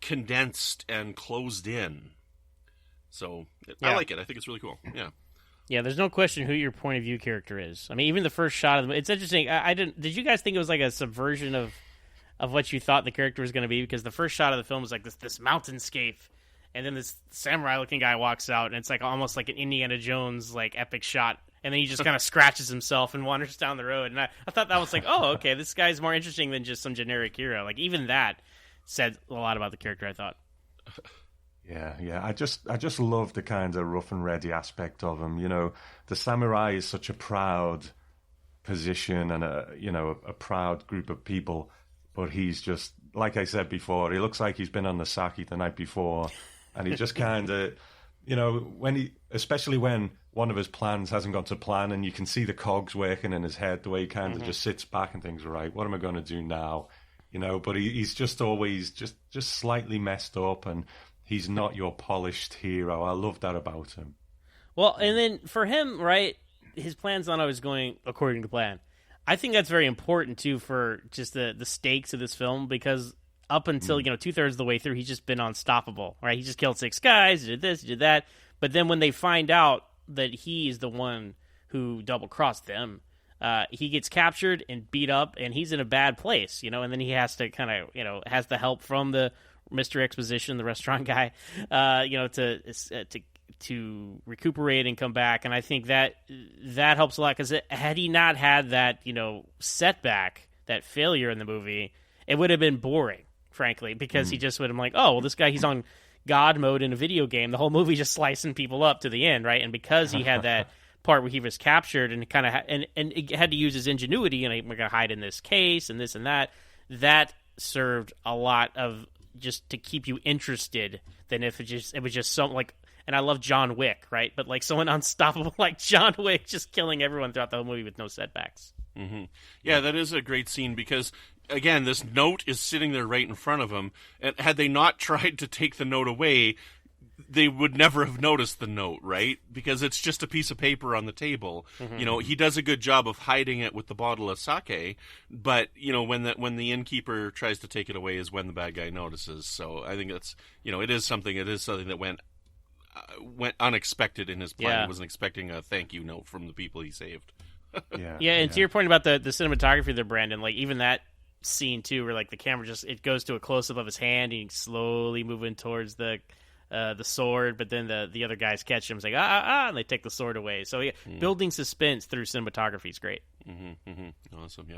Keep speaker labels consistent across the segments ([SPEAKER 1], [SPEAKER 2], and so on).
[SPEAKER 1] condensed and closed in. So
[SPEAKER 2] Yeah.
[SPEAKER 1] I like it. I think it's really cool. Yeah.
[SPEAKER 2] Yeah, there's no question who your point of view character is. I mean, even the first shot of the, it's interesting. I didn't. Did you guys think it was like a subversion of what you thought the character was going to be? Because the first shot of the film was like this mountainscape, and then this samurai-looking guy walks out, and it's like almost like an Indiana Jones like epic shot, and then he just kind of scratches himself and wanders down the road. And I thought that was like, oh, okay, this guy's more interesting than just some generic hero. Like even that said a lot about the character, I thought.
[SPEAKER 3] Yeah. I just love the kind of rough and ready aspect of him. The samurai is such a proud position and a proud group of people, but he's just, like I said before, he looks like he's been on the sake the night before, and he just kind of, especially when one of his plans hasn't gone to plan, and you can see the cogs working in his head, the way he kind of just sits back and thinks, right, what am I going to do now? But he's just always just slightly messed up, and he's not your polished hero. I love that about him.
[SPEAKER 2] Well, and then for him, right, his plan's not always going according to plan. I think that's very important, too, for just the stakes of this film, because up until, 2/3 of the way through, he's just been unstoppable, right? He just killed 6 guys, he did this, he did that. But then when they find out that he is the one who double-crossed them, he gets captured and beat up, and he's in a bad place, and then he has to kind of, has the help from the Mr. Exposition, the restaurant guy, to recuperate and come back. And I think that helps a lot, because had he not had that, setback, that failure in the movie, it would have been boring, frankly, because he just would have been like, oh, well, this guy, he's on God mode in a video game. The whole movie just slicing people up to the end, right? And because he had that part where he was captured and kind of and it had to use his ingenuity, and we're going to hide in this case and this and that served a lot of just to keep you interested than if it was just some like, and I love John Wick, right? But like someone unstoppable like John Wick just killing everyone throughout the whole movie with no setbacks.
[SPEAKER 1] Mm-hmm. Yeah, that is a great scene because, again, this note is sitting there right in front of him. And had they not tried to take the note away, they would never have noticed the note, right? Because it's just a piece of paper on the table. Mm-hmm. He does a good job of hiding it with the bottle of sake, but when the innkeeper tries to take it away is when the bad guy notices. So I think that's it is something that went unexpected in his plan.
[SPEAKER 2] Yeah.
[SPEAKER 1] He wasn't expecting a thank you note from the people he saved.
[SPEAKER 2] And to your point about the cinematography there, Brandon, like even that scene too, where like the camera it goes to a close up of his hand, and he's slowly moving towards the sword, but then the other guys catch him. It's like and they take the sword away. So building suspense through cinematography is great.
[SPEAKER 1] Awesome,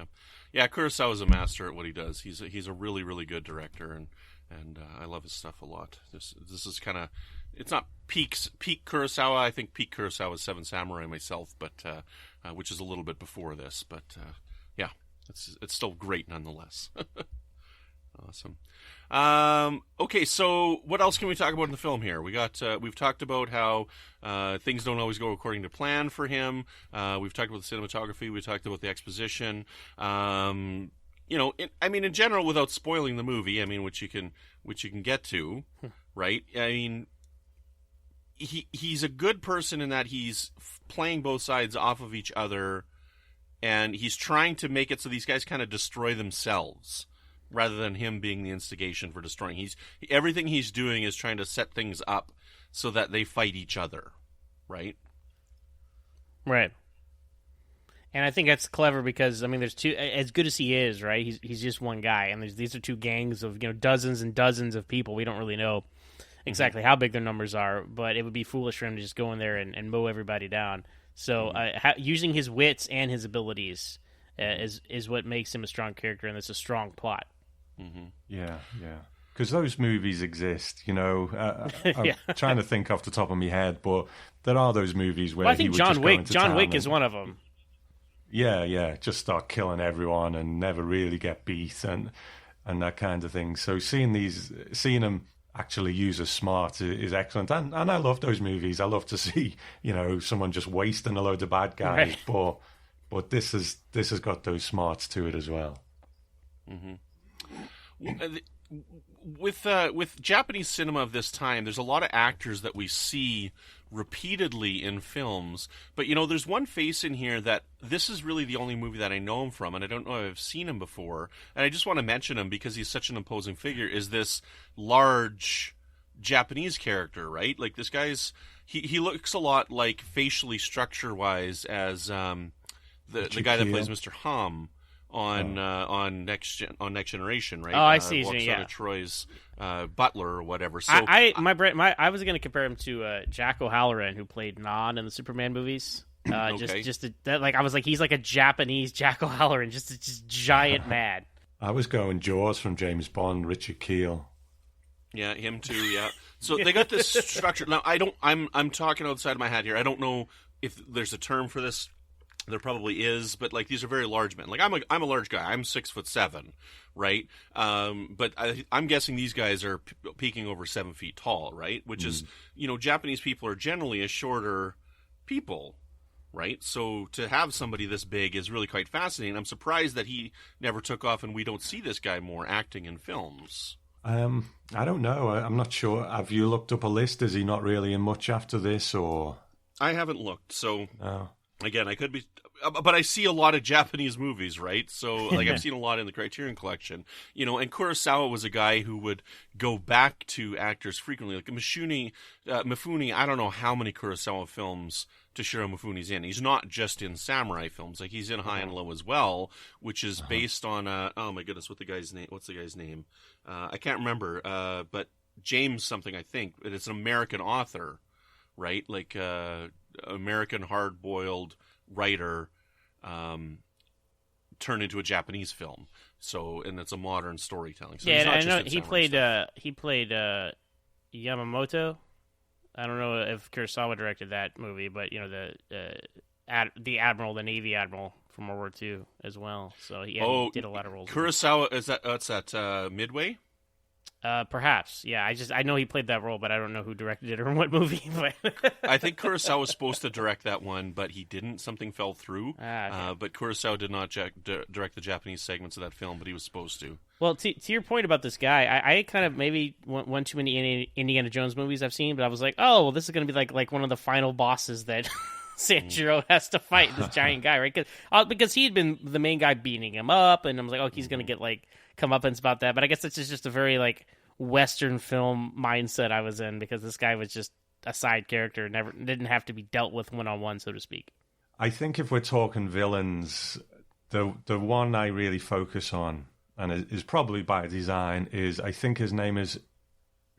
[SPEAKER 1] yeah. Kurosawa's a master at what he does. He's a really, really good director, and I love his stuff a lot. This is kind of, it's not peak Kurosawa. I think peak Kurosawa is Seven Samurai myself, but which is a little bit before this. But yeah, it's still great nonetheless. Awesome. Okay, so what else can we talk about in the film here? We've talked about how things don't always go according to plan for him. We've talked about the cinematography. We talked about the exposition. In general, without spoiling the movie, which you can get to, right? He's a good person in that he's playing both sides off of each other, and he's trying to make it so these guys kind of destroy themselves, rather than him being the instigation for destroying. Everything he's doing is trying to set things up so that they fight each other, right?
[SPEAKER 2] Right. And I think that's clever because, there's two, as good as he is, right? He's just one guy, and these are two gangs of, dozens and dozens of people. We don't really know exactly how big their numbers are, but it would be foolish for him to just go in there and mow everybody down. So using his wits and his abilities is what makes him a strong character, and it's a strong plot.
[SPEAKER 3] Yeah. Because those movies exist, I'm trying to think off the top of my head, but there are those movies where
[SPEAKER 2] I think John Wick is one of them.
[SPEAKER 3] Yeah, just start killing everyone and never really get beat and that kind of thing. So seeing him actually use a smart is excellent, and I love those movies. I love to see someone just wasting a load of bad guys, right. But this has got those smarts to it as well.
[SPEAKER 1] with Japanese cinema of this time, there's a lot of actors that we see repeatedly in films, but there's one face in here that this is really the only movie that I know him from, and I don't know if I've seen him before, and I just want to mention him because he's such an imposing figure, is this large Japanese character, right? Like, this guy's he looks a lot like, facially, structure-wise, as the guy that plays Mr. Hum on Next Generation, right?
[SPEAKER 2] Oh, I see.
[SPEAKER 1] Yeah, Troy's butler or whatever. So
[SPEAKER 2] I was going to compare him to Jack O'Halloran, who played Non in the Superman movies.
[SPEAKER 1] Okay.
[SPEAKER 2] I was like, he's like a Japanese Jack O'Halloran, just giant man.
[SPEAKER 3] I was going Jaws from James Bond, Richard Keel.
[SPEAKER 1] Yeah, him too. Yeah. So they got this structure. Now I'm talking outside of my hat here. I don't know if there's a term for this. There probably is, but like, these are very large men. Like, I'm a large guy. I'm 6'7", right? But I'm guessing these guys are peaking over 7 feet tall, right? Which is, Japanese people are generally a shorter people, right? So to have somebody this big is really quite fascinating. I'm surprised that he never took off and we don't see this guy more acting in films.
[SPEAKER 3] I don't know. I'm not sure. Have you looked up a list? Is he not really in much after this, or?
[SPEAKER 1] I haven't looked, so.
[SPEAKER 3] Oh.
[SPEAKER 1] Again, I could be, but I see a lot of Japanese movies, right? So, like, I've seen a lot in the Criterion Collection, and Kurosawa was a guy who would go back to actors frequently. Like Mifune, I don't know how many Kurosawa films Toshiro Mifune's in. He's not just in samurai films; like, he's in High and Low as well, which is based on oh my goodness, what's the guy's name? I can't remember, but James something, I think. It's an American author, right? Like American hard-boiled writer turned into a Japanese film. So, and it's a modern storytelling. So
[SPEAKER 2] yeah, I know he played Yamamoto. I don't know if Kurosawa directed that movie, but the admiral, the Navy admiral from World War II as well. So he did a lot of roles.
[SPEAKER 1] Kurosawa, is that Midway?
[SPEAKER 2] Perhaps, yeah. I know he played that role, but I don't know who directed it or in what movie. But
[SPEAKER 1] I think Kurosawa was supposed to direct that one, but he didn't. Something fell through.
[SPEAKER 2] Okay.
[SPEAKER 1] But Kurosawa did not direct the Japanese segments of that film, but he was supposed to.
[SPEAKER 2] Well, to your point about this guy, I kind of maybe went too many Indiana Jones movies I've seen, but I was like, oh, well, this is going to be like one of the final bosses that Sanjiro has to fight, this giant guy, right? Because he had been the main guy beating him up, and I was like, oh, he's going to get comeuppance about that. But I guess it's just a very Western film mindset I was in, because this guy was just a side character, didn't have to be dealt with one-on-one, so to speak.
[SPEAKER 3] I think if we're talking villains, the one I really focus on, and is probably by design, is, I think his name is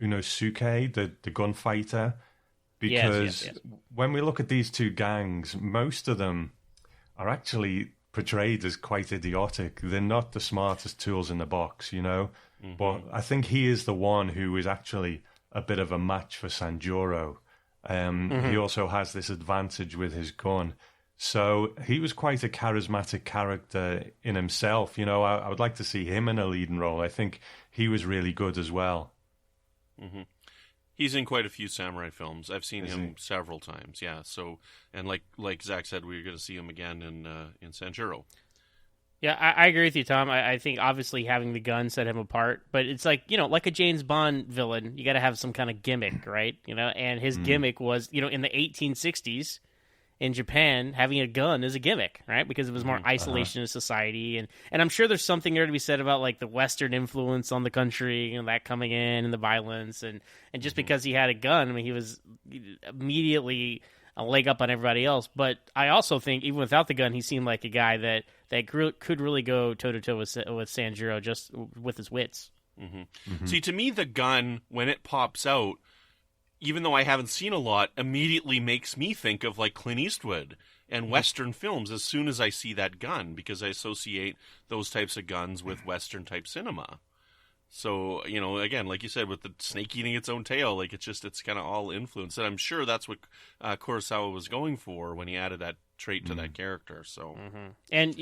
[SPEAKER 3] Unosuke, the gunfighter. Because yes. When we look at these two gangs, most of them are actually portrayed as quite idiotic. They're not the smartest tools in the box, Mm-hmm. But I think he is the one who is actually a bit of a match for Sanjuro. He also has this advantage with his gun. So he was quite a charismatic character in himself. I would like to see him in a leading role. I think he was really good as well.
[SPEAKER 1] Mm-hmm. He's in quite a few samurai films. I've seen him several times. Yeah. So, and like Zach said, we're going to see him again in Sanjuro.
[SPEAKER 2] Yeah, I agree with you, Tom. I think obviously having the gun set him apart, but it's like a James Bond villain, you got to have some kind of gimmick, right? And his gimmick was, in the 1860s in Japan, having a gun is a gimmick, right? Because it was more isolationist society, and I'm sure there's something there to be said about the Western influence on the country, that coming in and the violence, and just because he had a gun, I mean, he was immediately a leg up on everybody else. But I also think even without the gun, he seemed like a guy that could really go toe to toe with Sanjuro just with his wits.
[SPEAKER 1] Mm-hmm. Mm-hmm. See, to me, the gun, when it pops out, even though I haven't seen a lot, immediately makes me think of Clint Eastwood and Western films as soon as I see that gun, because I associate those types of guns with Western type cinema. So, again, like you said, with the snake eating its own tail, it's kind of all influenced. And I'm sure that's what Kurosawa was going for when he added that trait to that character. So,
[SPEAKER 2] And,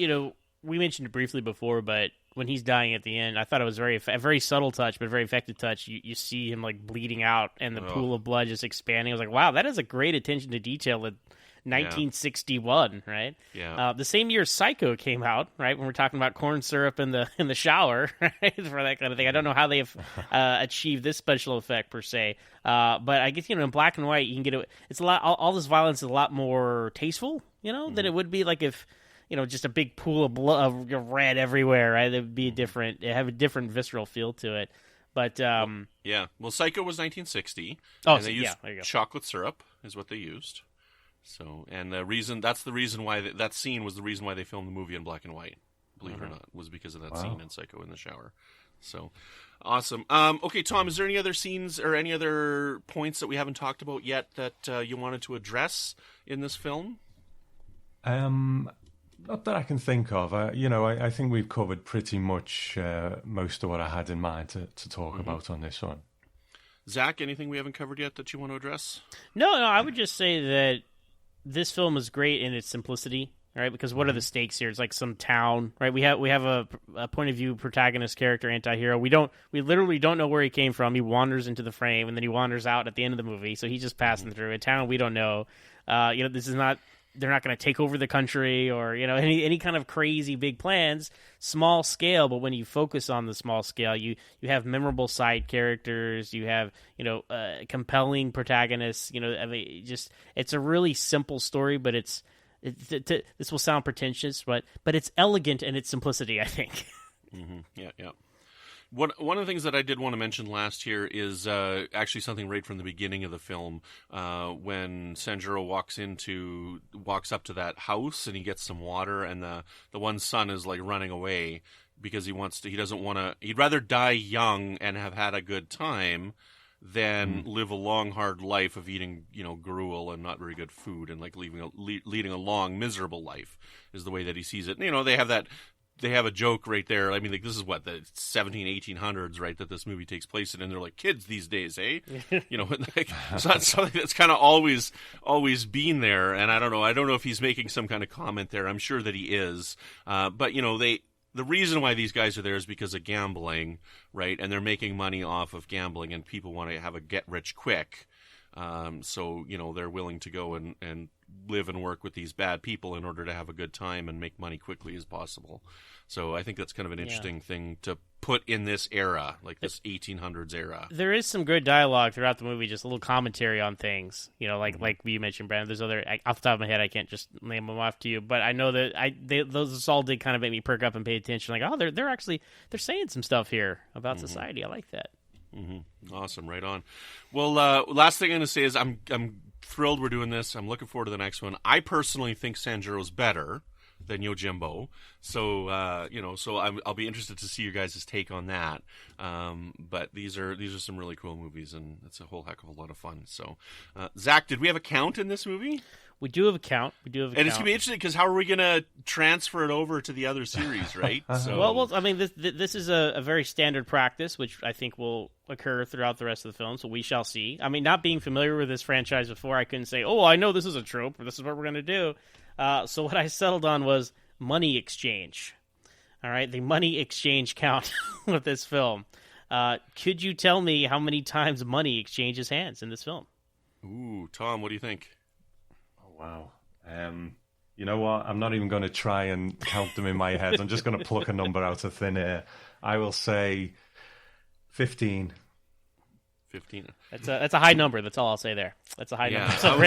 [SPEAKER 2] we mentioned it briefly before, but when he's dying at the end, I thought it was a very subtle touch, but a very effective touch. You see him bleeding out and the pool of blood just expanding. I was like, wow, that is a great attention to detail that 1961, right?
[SPEAKER 1] Yeah.
[SPEAKER 2] The same year Psycho came out, right? When we're talking about corn syrup in the shower, right? For that kind of thing. I don't know how they've achieved this special effect per se, but I guess in black and white you can get it. It's a lot. All this violence is a lot more tasteful, than it would be like if just a big pool of blood, of red everywhere, right? It would be it have a different visceral feel to it. But
[SPEAKER 1] yeah. Well, Psycho was 1960.
[SPEAKER 2] Oh,
[SPEAKER 1] and they used
[SPEAKER 2] there you go.
[SPEAKER 1] chocolate syrup is what they used. So, and that's the reason why that scene was the reason why they filmed the movie in black and white. Believe it or not, was because of that scene in Psycho in the shower. So, awesome. Okay, Tom, is there any other scenes or any other points that we haven't talked about yet that you wanted to address in this film?
[SPEAKER 3] Not that I can think of. I think we've covered pretty much most of what I had in mind to talk about on this one.
[SPEAKER 1] Zach, anything we haven't covered yet that you want to address?
[SPEAKER 2] No, I would just say that this film is great in its simplicity, right? Because what are the stakes here? It's like some town, right? We have a point of view protagonist character, anti-hero. We literally don't know where he came from. He wanders into the frame, and then he wanders out at the end of the movie. So he's just passing through a town we don't know. This is not. They're not going to take over the country or any kind of crazy big plans. Small scale, but when you focus on the small scale, you have memorable side characters. You have compelling protagonists. It's a really simple story, but this will sound pretentious, but it's elegant in its simplicity, I think.
[SPEAKER 1] Yeah. One of the things that I did want to mention last here is actually something right from the beginning of the film when Sanjuro walks up to that house and he gets some water, and the one son is like running away because he'd rather die young and have had a good time than live a long hard life of eating gruel and not very good food and like leading a long miserable life is the way that he sees it. They have a joke right there. I mean, like, this is what, the 1800s, right, that this movie takes place in, and they're like, kids these days, eh? It's not something that's kind of always been there, and I don't know if he's making some kind of comment there. I'm sure that he is. But, the reason why these guys are there is because of gambling, right, and they're making money off of gambling, and people want to have a get-rich-quick. So, they're willing to go and live and work with these bad people in order to have a good time and make money quickly as possible. So I think that's kind of an interesting thing to put in this era, like this 1800s era.
[SPEAKER 2] There is some good dialogue throughout the movie, just a little commentary on things, like you mentioned, Brandon. There's off the top of my head, I can't just name them off to you, but I know that those all did kind of make me perk up and pay attention. Like, oh, they're saying some stuff here about society. I like that.
[SPEAKER 1] Awesome, right on. Well, last thing I'm going to say is I'm thrilled we're doing this. I'm looking forward to the next one. I personally think Sanjuro's better than Yojimbo, so I'll be interested to see your guys' take on that. But these are some really cool movies, and it's a whole heck of a lot of fun. So, Zach, did we have a count in this movie?
[SPEAKER 2] We do have a count. And
[SPEAKER 1] it's going to be interesting because how are we going to transfer it over to the other series, right? So...
[SPEAKER 2] Well, I mean, this is a very standard practice, which I think will occur throughout the rest of the film, so we shall see. I mean, not being familiar with this franchise before, I couldn't say, oh, I know this is a trope, or this is what we're going to do. So what I settled on was money exchange. All right, the money exchange count with this film. Could you tell me how many times money exchanges hands in this film?
[SPEAKER 1] Ooh, Tom, what do you think?
[SPEAKER 3] Wow. You know what? I'm not even going to try and count them in my head. I'm just going to pluck a number out of thin air. I will say 15.
[SPEAKER 1] 15.
[SPEAKER 2] That's a high number. That's all I'll say there. That's a high number. So,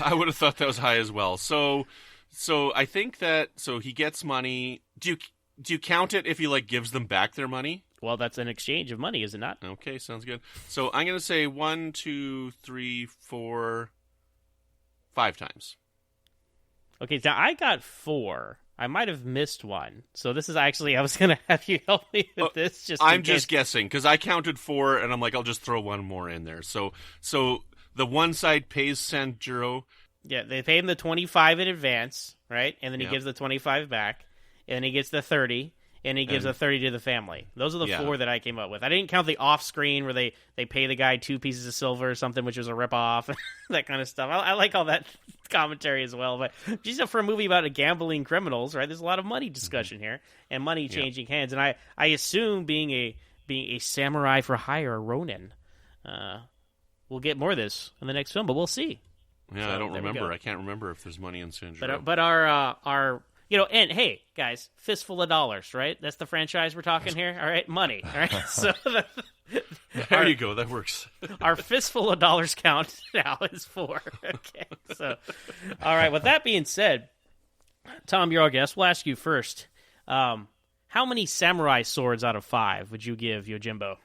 [SPEAKER 1] I would have thought that was high as well. So I think that he gets money. Do you count it if he gives them back their money?
[SPEAKER 2] Well, that's an exchange of money, is it not?
[SPEAKER 1] Okay, sounds good. So I'm going to say 1, 2, 3, 4, 5 times.
[SPEAKER 2] Okay, now I got 4. I might have missed one. So this is actually, I was going to have you help me with this.
[SPEAKER 1] I'm just guessing, because I counted 4, and I'm like, I'll just throw one more in there. So the one side pays Sanjuro.
[SPEAKER 2] Yeah, they pay him the 25 in advance, right? And then he gives the 25 back, and then he gets the 30, and he gives the 30 to the family. Those are the 4 that I came up with. I didn't count the off-screen where they pay the guy 2 pieces of silver or something, which was a ripoff, that kind of stuff. I like all that commentary as well. But just for a movie about gambling criminals, right? There's a lot of money discussion here and money changing hands. And I assume being a samurai for hire, a Ronin, we'll get more of this in the next film, but we'll see.
[SPEAKER 1] Yeah,
[SPEAKER 2] So,
[SPEAKER 1] I don't
[SPEAKER 2] there we
[SPEAKER 1] remember.
[SPEAKER 2] go.
[SPEAKER 1] I can't remember if there's money in Sanjuro.
[SPEAKER 2] But our and hey guys, Fistful of Dollars, right? That's the franchise we're talking here. All right, money. All right, so
[SPEAKER 1] there you go. That works.
[SPEAKER 2] our Fistful of Dollars count now is 4. Okay, so all right. With that being said, Tom, you're our guest. We'll ask you first. How many samurai swords out of 5 would you give Yojimbo?